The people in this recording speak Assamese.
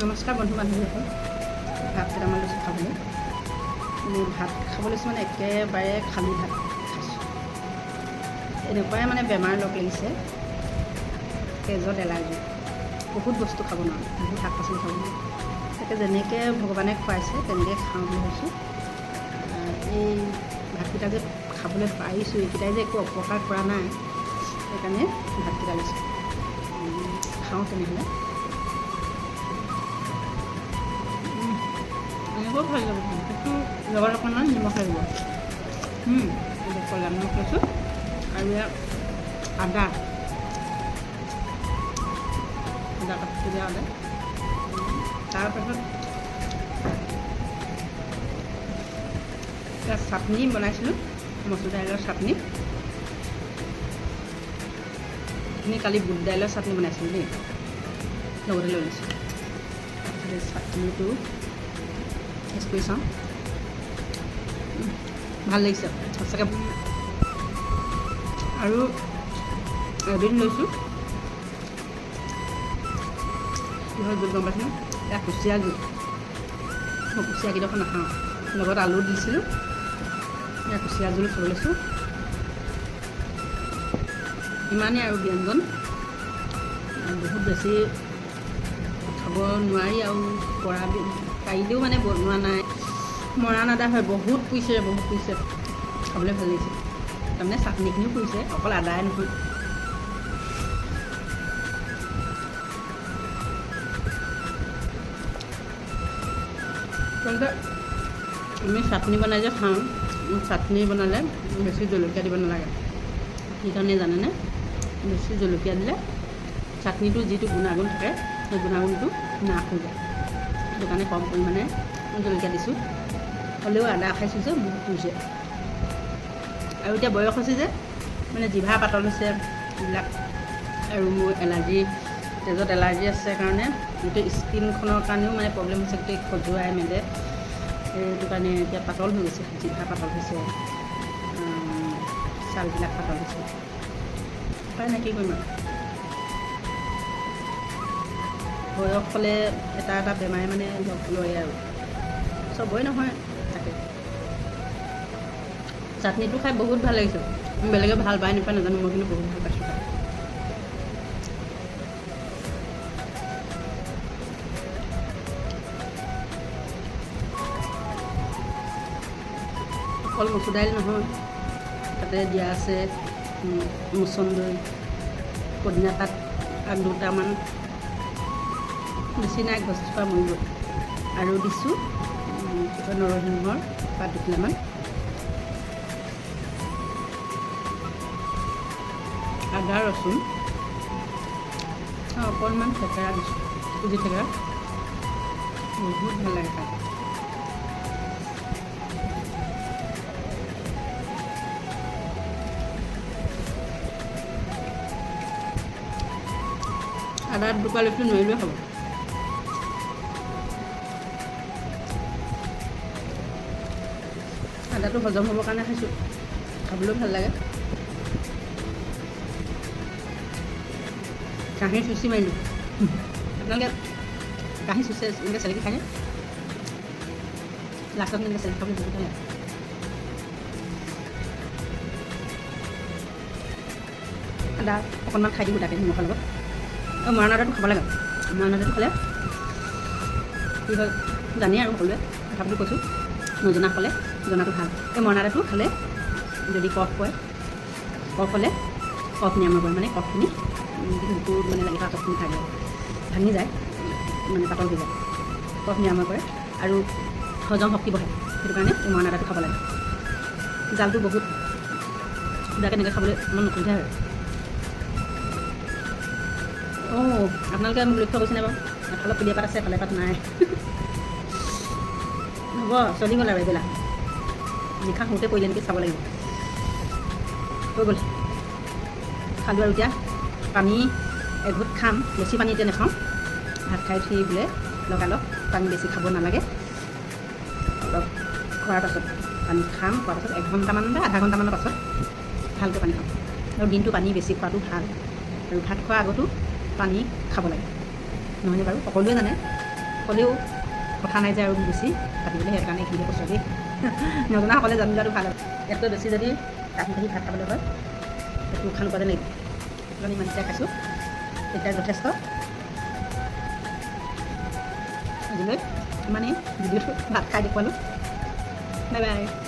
নমস্কাৰ বন্ধু বান্ধৱীসকল, ভাত কেইটামান লৈছোঁ খাবলৈ। ভাত খাব লৈছোঁ মানে একেবাৰে খালী ভাত খাইছোঁ। এনেকুৱাই মানে বেমাৰ লগ লাগিছে, তেজত এলাৰ্জি, বহুত বস্তু খাব নোৱাৰোঁ, বহুত শাক পাচলি খাব নোৱাৰোঁ। তাকে যেনেকৈ ভগৱানে খুৱাইছে তেনেকৈ খাওঁ বুলি ভাবিছোঁ। এই ভাতকেইটা যে খাবলৈ পাৰিছোঁ, এইকেইটাই যে একো অপকাৰ কৰা নাই, সেইকাৰণে ভাতকেইটা লৈছোঁ। খাওঁ তেনেহ'লে। এনেকৈ খাই যাব, সেইটো লগত অকণমান নিমখ লাগিব। ক'লা নিমখ লৈছোঁ আৰু ইয়াত আদা কাটি দিয়া আদা। তাৰপাছত ইয়াত চাটনি বনাইছিলোঁ, মচুৰ দাইলৰ চাটনি। কালি বুট দাইলৰ চাটনি বনাইছিলোঁ দেই, লগতে লৈ লৈছোঁ। তাৰপিছত এই চাটনিটো টেষ্ট কৰি চাওঁ, ভাল লাগিছে সঁচাকৈ। আৰু এবিধ লৈছোঁ, কিহৰ জোল গম পাইছোঁ, এয়া কুচিয়া জোল। মই কুচিয়াকেইডোখৰ নাখাওঁ, লগত আলু দিছিলোঁ। এয়া কুচিয়া জোল খাব লৈছোঁ। ইমানেই আৰু ব্যঞ্জন, বহুত বেছি খাব নোৱাৰি, আৰু পাৰিলেও মানে বনোৱা নাই, মৰাণ আদা হয়, বহুত পুৰিছে। খাবলৈ ভাল লাগিছে। তাৰমানে চাটনিখিনিও পুৰিছে, অকল আদাই নহয়। আচলতে আমি চাটনি বনাই যে খাওঁ, চাটনি বনালে বেছি জলকীয়া দিব নালাগে। সেইকাৰণে জানেনে, বেছি জলকীয়া দিলে চাটনিটোৰ যিটো গুণাগুণ থাকে, সেই গুণাগুণটো নাশ হৈ যায়। সেইটো কাৰণে কম পৰিমাণে জলকীয়া দিছোঁ। হ'লেও আদা খাইছোঁ যে বহুত পুৰিছে। আৰু এতিয়া বয়স হৈছে যে, মানে জিভা পাতল হৈছে এইবিলাক, আৰু মোৰ তেজত এলাৰ্জি আছে কাৰণে গোটেই স্কিনখনৰ কাৰণেও মানে প্ৰব্লেম হৈছে, গোটেই খজুৱাই মেলে। সেইটো কাৰণে এতিয়া পাতল হৈ গৈছে, জিভা পাতল হৈছে, ছালবিলাক পাতল হৈছে। উপায় নাই, কি কৰিম আৰু। বয়স হ'লে এটা বেমাৰে মানে লগ লয় আৰু, চবৰে নহয়। তাকে চাটনিটো খাই বহুত ভাল লাগিছে। বেলেগে ভাল পায় নাপায় নাজানো, মই কিন্তু বহুত ভাল পাইছোঁ খাই। অকল মচুৰ দাইল নহয়, তাতে দিয়া আছে মচন্দৈ, পদিনা পাত আগ 2টামান, বেছি নাই, গছজোপা মৰি গ'ল। আৰু দিছোঁ নৰসিংহৰ পাত 2কিলোমান, আদা ৰচুন, অকণমান থেকেৰা দিছোঁ, চুজি থেকেৰা। বহুত ভাল লাগে খাই। আদা 2 লৈছোঁ, নোৱাৰিলেও খাব। আদাটো হজম হ'বৰ কাৰণে খাইছোঁ, খাবলৈও ভাল লাগে। কাঁহী চুচি মাৰিলোঁ। আপোনালোকে কাঁহী চুচে এনেকৈ চেলেকি খায়নে? লাষ্টত এনেকৈ চেলেকি খাবলৈ বহুত ভাল লাগে। আদা অকণমান খাই দিওঁ তাকে নিমখৰ লগত। মৰাণ আদাটো খাব লাগে। মৰাণ আদাটো খালে কি হয় জানেই আৰু সকলোৱে, তথাপিতো কৈছোঁ, নজনাসকলে জনাটো ভাল। এই মৰাণ আদাটো খালে যদি কফ হ'লে কফ নিৰাময় কৰে, মানে কফখিনি যিটো মানে লাগি থকা কফখিনি ভাঙি যায়, মানে পাতল হৈ যায়, কফ নিৰাময় কৰে আৰু হজম শক্তি বঢ়ায়। সেইটো কাৰণে এই মৰাণ আদাটো খাব লাগে। জালটো বহুত সুদাকৈ এনেকৈ খাবলৈ ইমান অসুবিধা হয়। আপোনালোকে মোক লক্ষ্য কৰিছেনে বাৰু? এফালে পুলিয়া পাত আছে, এফালে পাত নাই। হ'ব, চলি গ'ল আৰু এইবিলাক। নিশা শুওঁতে পৰিলে নেকি চাব লাগিব। হৈ গ'ল, খালোঁ। আৰু এতিয়া পানী এঘোট খাম, বেছি পানী এতিয়া নাখাওঁ। ভাত খাই উঠি বোলে লগালগ পানী বেছি খাব নালাগে। অলপ খোৱাৰ পাছত পানী খাম, খোৱাৰ পাছত 1 ঘণ্টামান বা আধা ঘণ্টামানৰ পাছত ভালকৈ পানী খাম। আৰু দিনটো পানী বেছি খোৱাটো ভাল। আৰু ভাত খোৱাৰ আগতো পানী খাব লাগে, নহয়নে বাৰু? সকলোৱে জানে। ক'লেও কথা নাই যে আৰু বেছি পাতিবলৈ, সেইকাৰণে এইখিনি কৈছোঁ দেই। নজনাসকলে জানি লোৱাটো ভাল হয়। ইয়াতকৈ বেছি যদি কাঁহী ভাত খাবলৈ হয় সেইটো উশাহ নোপোৱাতে লাগিব। সেইকাৰণে ইমানকেইটা খাইছোঁ, এতিয়া যথেষ্ট। আজিলৈ ইমানেই ভিডিঅ'টো ভাত খাই দেখুৱালোঁ। Bye bye.